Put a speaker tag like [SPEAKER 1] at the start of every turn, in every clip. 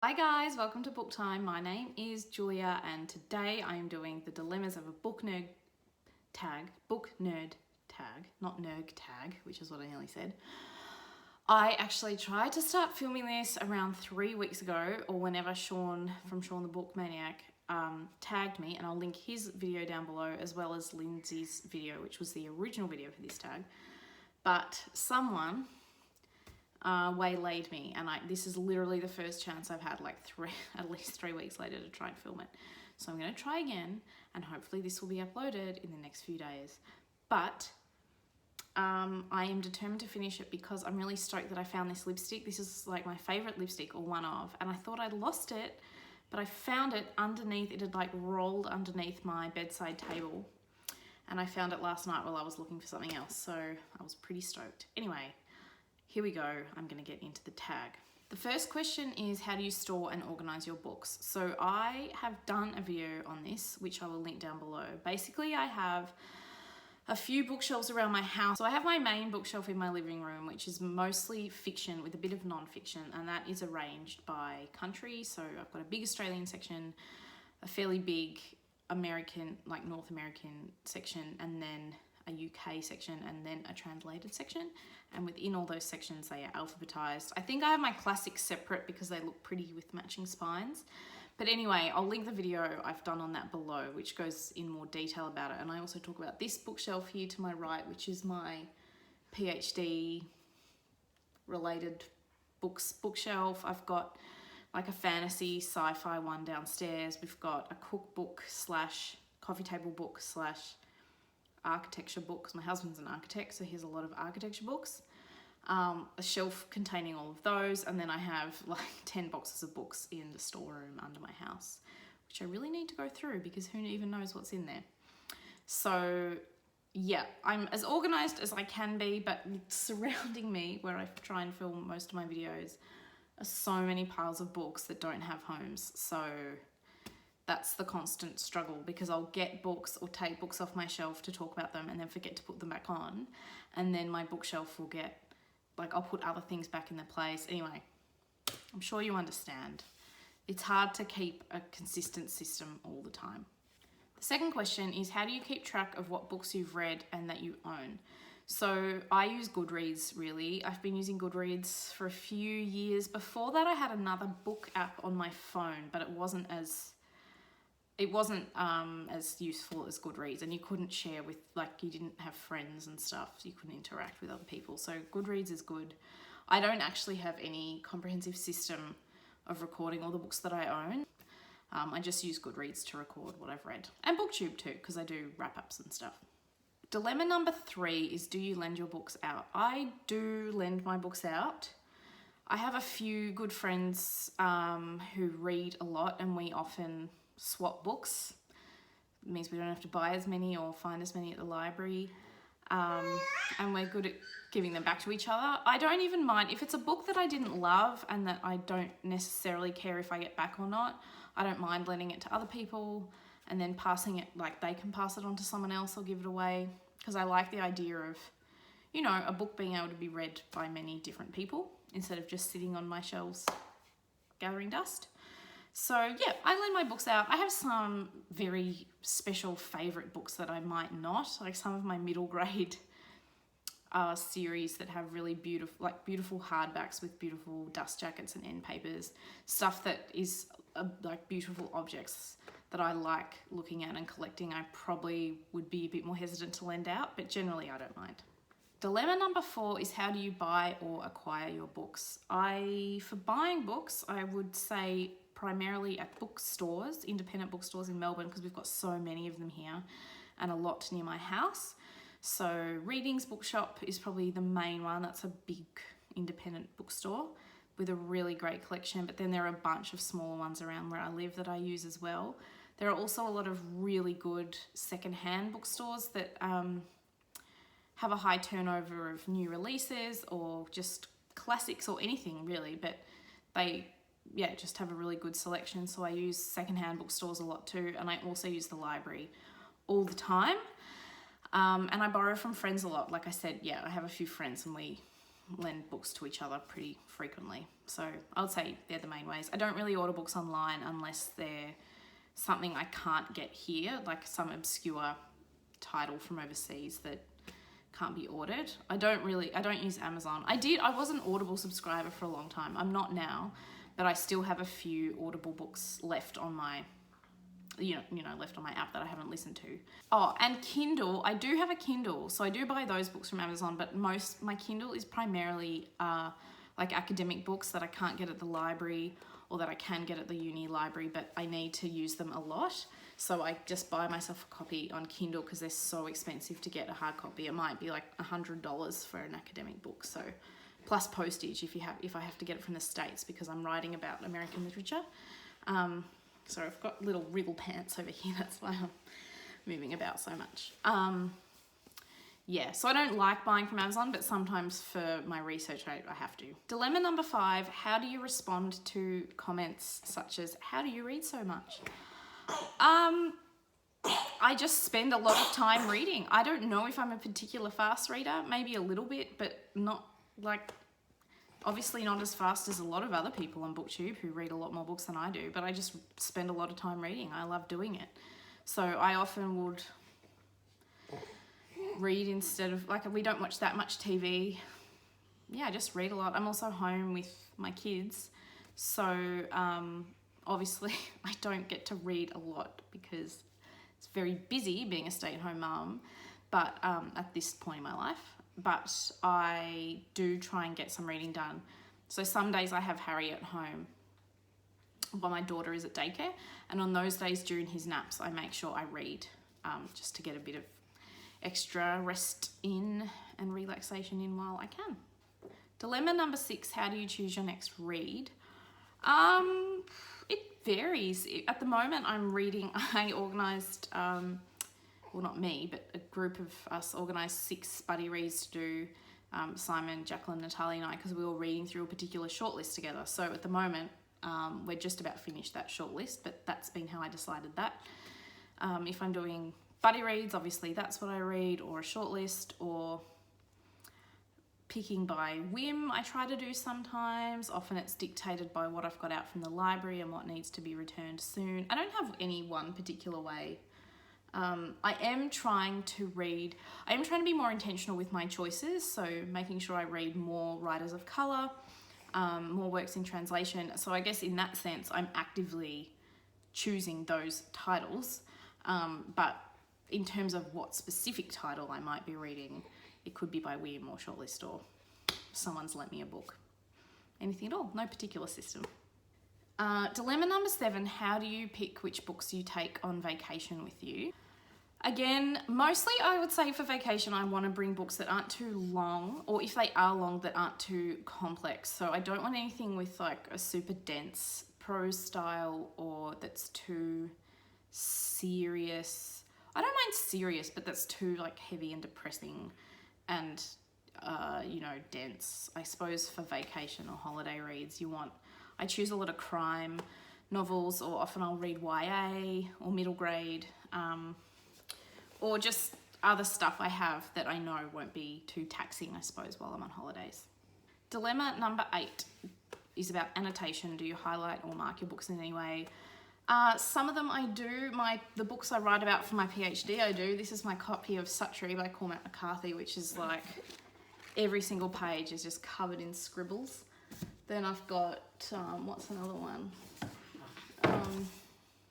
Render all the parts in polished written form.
[SPEAKER 1] Hi guys, welcome to Book Time. My name is Julia and today I am doing the dilemmas of a book nerd tag, not nerd tag, which is what I nearly said. I actually tried to start filming this around 3 weeks ago, or whenever Sean from Sean the Book Maniac tagged me, and I'll link his video down below as well as Lindsay's video, which was the original video for this tag. But someone waylaid me, and this is literally the first chance I've had, like at least 3 weeks later, to try and film it. So I'm going to try again, and hopefully this will be uploaded in the next few days. But I am determined to finish it because I'm really stoked that I found this lipstick. This is like my favorite lipstick, or one of, and I thought I'd lost it, but I found it underneath. It had like rolled underneath my bedside table, and I found it last night while I was looking for something else, so I was pretty stoked. Anyway, here we go. I'm going to get into the tag. The first question is, how do you store and organize your books? So I have done a video on this, which I will link down below. Basically, I have a few bookshelves around my house. So I have my main bookshelf in my living room, which is mostly fiction with a bit of non-fiction, and that is arranged by country. So I've got a big Australian section, a fairly big American, like North American section, and then a UK section, and then a translated section, and within all those sections they are alphabetized. I think I have my classics separate because they look pretty with matching spines, but anyway, I'll link the video I've done on that below, which goes in more detail about it. And I also talk about this bookshelf here to my right, which is my PhD related bookshelf. I've got like a fantasy sci-fi one downstairs. We've got a cookbook slash coffee table book slash architecture books. My husband's an architect, so he has a lot of architecture books. A shelf containing all of those, and then I have like 10 boxes of books in the storeroom under my house, which I really need to go through because who even knows what's in there. So yeah, I'm as organized as I can be, but surrounding me, where I try and film most of my videos, are so many piles of books that don't have homes. So that's the constant struggle, because I'll get books or take books off my shelf to talk about them and then forget to put them back on. And then my bookshelf will get, like, I'll put other things back in their place. Anyway, I'm sure you understand. It's hard to keep a consistent system all the time. The second question is, how do you keep track of what books you've read and that you own? So I use Goodreads, really. I've been using Goodreads for a few years. Before that, I had another book app on my phone, but it wasn't as useful as Goodreads, and you couldn't share with, like, you didn't have friends and stuff, so you couldn't interact with other people. So Goodreads is good. I don't actually have any comprehensive system of recording all the books that I own. I just use Goodreads to record what I've read, and BookTube too, because I do wrap-ups and stuff. Dilemma number 3 is, do you lend your books out? I do lend my books out. I have a few good friends who read a lot, and we often swap books. It means we don't have to buy as many or find as many at the library, and we're good at giving them back to each other. I don't even mind if it's a book that I didn't love and that I don't necessarily care if I get back or not. I don't mind lending it to other people and then passing it, like they can pass it on to someone else or give it away, because I like the idea of, you know, a book being able to be read by many different people instead of just sitting on my shelves gathering dust. So yeah, I lend my books out. I have some very special favorite books that I might not, like some of my middle grade series that have really beautiful hardbacks with beautiful dust jackets and end papers, stuff that is like beautiful objects that I like looking at and collecting. I probably would be a bit more hesitant to lend out, but generally I don't mind. Dilemma number 4 is, how do you buy or acquire your books? For buying books, I would say primarily at bookstores, independent bookstores in Melbourne, because we've got so many of them here and a lot near my house. So Readings Bookshop is probably the main one. That's a big independent bookstore with a really great collection, but then there are a bunch of smaller ones around where I live that I use as well. There are also a lot of really good secondhand bookstores that have a high turnover of new releases or just classics or anything really, but they just have a really good selection. So I use secondhand bookstores a lot too, and I also use the library all the time. And I borrow from friends a lot. Like I said, I have a few friends and we lend books to each other pretty frequently. So I would say they're the main ways. I don't really order books online unless they're something I can't get here, like some obscure title from overseas that can't be ordered. I don't use Amazon. I was an Audible subscriber for a long time. I'm not now, but I still have a few Audible books left on my left on my app that I haven't listened to. Oh, and Kindle. I do have a Kindle, so I do buy those books from Amazon, but my Kindle is primarily like academic books that I can't get at the library or that I can get at the uni library, but I need to use them a lot. So I just buy myself a copy on Kindle because they're so expensive to get a hard copy. It might be like $100 for an academic book, so plus postage if I have to get it from the States because I'm writing about American literature. Sorry, I've got little wriggle pants over here. That's why I'm moving about so much. Yeah, so I don't like buying from Amazon, but sometimes for my research, I have to. Dilemma number 5, how do you respond to comments such as, how do you read so much? I just spend a lot of time reading. I don't know if I'm a particular fast reader, maybe a little bit, but not like, obviously not as fast as a lot of other people on BookTube who read a lot more books than I do, but I just spend a lot of time reading. I love doing it. So I often would read instead of, like, we don't watch that much TV. Yeah, I just read a lot. I'm also home with my kids. So obviously I don't get to read a lot because it's very busy being a stay-at-home mum, but at this point in my life. But I do try and get some reading done. So some days I have Harry at home while my daughter is at daycare, and on those days during his naps I make sure I read just to get a bit of extra rest in and relaxation in while I can. Dilemma number 6, how do you choose your next read? It varies. At the moment I'm reading, I organised, well, not me, but a group of us organised 6 buddy reads to do, Simon, Jacqueline, Natalia and I, because we were reading through a particular shortlist together. So at the moment, we're just about finished that shortlist, but that's been how I decided that. If I'm doing buddy reads, obviously that's what I read, or a shortlist, or picking by whim I try to do sometimes. Often it's dictated by what I've got out from the library and what needs to be returned soon. I don't have any one particular way. I am trying to be more intentional with my choices, so making sure I read more writers of colour, more works in translation. So I guess in that sense, I'm actively choosing those titles, but in terms of what specific title I might be reading, it could be by whim or shortlist or someone's lent me a book. Anything at all, no particular system. Dilemma number 7, how do you pick which books you take on vacation with you? Again, mostly I would say for vacation I want to bring books that aren't too long, or if they are long, that aren't too complex. So I don't want anything with like a super dense prose style or that's too serious. I don't mind serious, but that's too like heavy and depressing and dense. I suppose for vacation or holiday reads I choose a lot of crime novels, or often I'll read YA or middle grade, or just other stuff I have that I know won't be too taxing, I suppose, while I'm on holidays. Dilemma number 8 is about annotation. Do you highlight or mark your books in any way? Some of them I do. The books I write about for my PhD I do. This is my copy of Suttree by Cormac McCarthy, which is like every single page is just covered in scribbles. Then I've got, what's another one?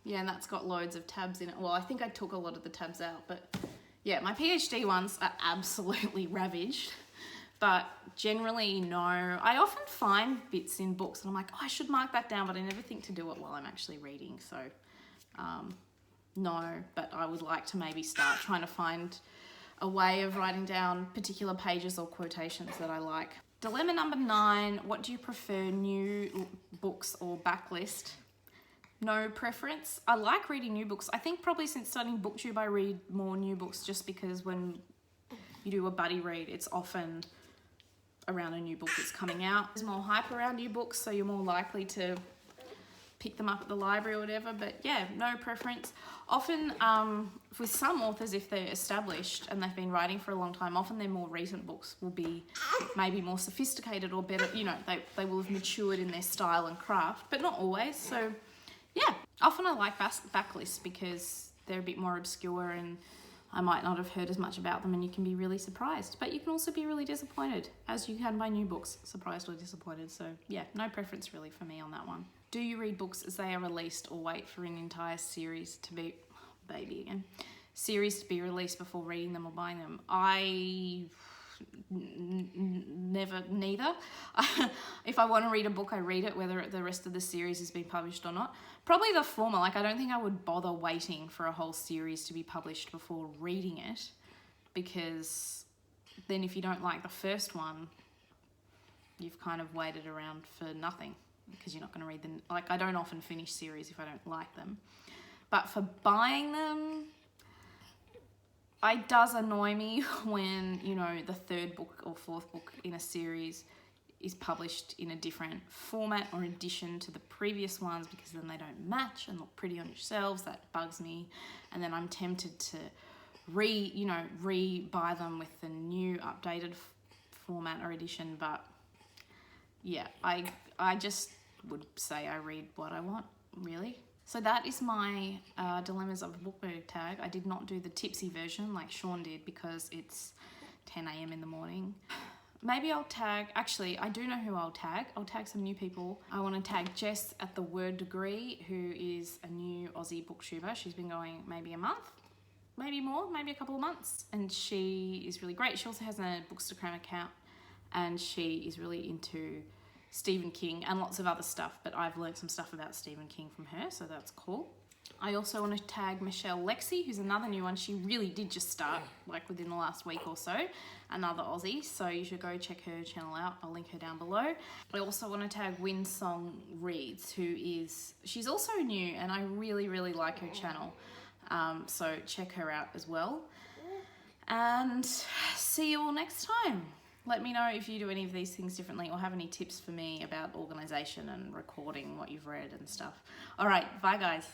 [SPEAKER 1] Yeah, and that's got loads of tabs in it. Well, I think I took a lot of the tabs out, but yeah, my PhD ones are absolutely ravaged. But generally, no. I often find bits in books and I'm like, oh, I should mark that down, but I never think to do it while I'm actually reading. So, no, but I would like to maybe start trying to find a way of writing down particular pages or quotations that I like. Dilemma number 9, what do you prefer, new books or backlist? No preference. I like reading new books. I think probably since starting BookTube I read more new books just because when you do a buddy read, it's often around a new book that's coming out. There's more hype around new books, so you're more likely to pick them up at the library or whatever, but yeah, no preference. Often with some authors, if they're established and they've been writing for a long time, often their more recent books will be maybe more sophisticated or better, you know, they will have matured in their style and craft, but not always. So yeah, often I like backlists because they're a bit more obscure and I might not have heard as much about them, and you can be really surprised, but you can also be really disappointed, as you can by new books, surprised or disappointed. So yeah, no preference really for me on that one. Do you read books as they are released or wait for an entire series to be, series to be released before reading them or buying them? Neither. If I want to read a book, I read it, whether the rest of the series has been published or not. Probably the former. Like, I don't think I would bother waiting for a whole series to be published before reading it, because then if you don't like the first one, you've kind of waited around for nothing, because you're not going to read them. Like, I don't often finish series if I don't like them. But for buying them, it does annoy me when, you know, the third book or fourth book in a series is published in a different format or edition to the previous ones, because then they don't match and look pretty on your shelves. That bugs me. And then I'm tempted to re-buy them with the new updated format or edition. But yeah, I just would say I read what I want, really. So that is my dilemmas of a book mood tag. I did not do the tipsy version like Sean did because it's 10 a.m. in the morning. Maybe I'll tag, actually, I do know who I'll tag. I'll tag some new people. I want to tag Jess at the Word Degree, who is a new Aussie booktuber. She's been going maybe a month, maybe more, maybe a couple of months. And she is really great. She also has a Bookstagram account, and she is really into Stephen King and lots of other stuff, but I've learned some stuff about Stephen King from her, so that's cool. I also want to tag Michelle Lexi, who's another new one. She really did just start, like within the last week or so, another Aussie, so you should go check her channel out. I'll link her down below. I also want to tag Winsong Reads, she's also new, and I really, really like her channel, so check her out as well. And see you all next time. Let me know if you do any of these things differently or have any tips for me about organisation and recording what you've read and stuff. All right, bye guys.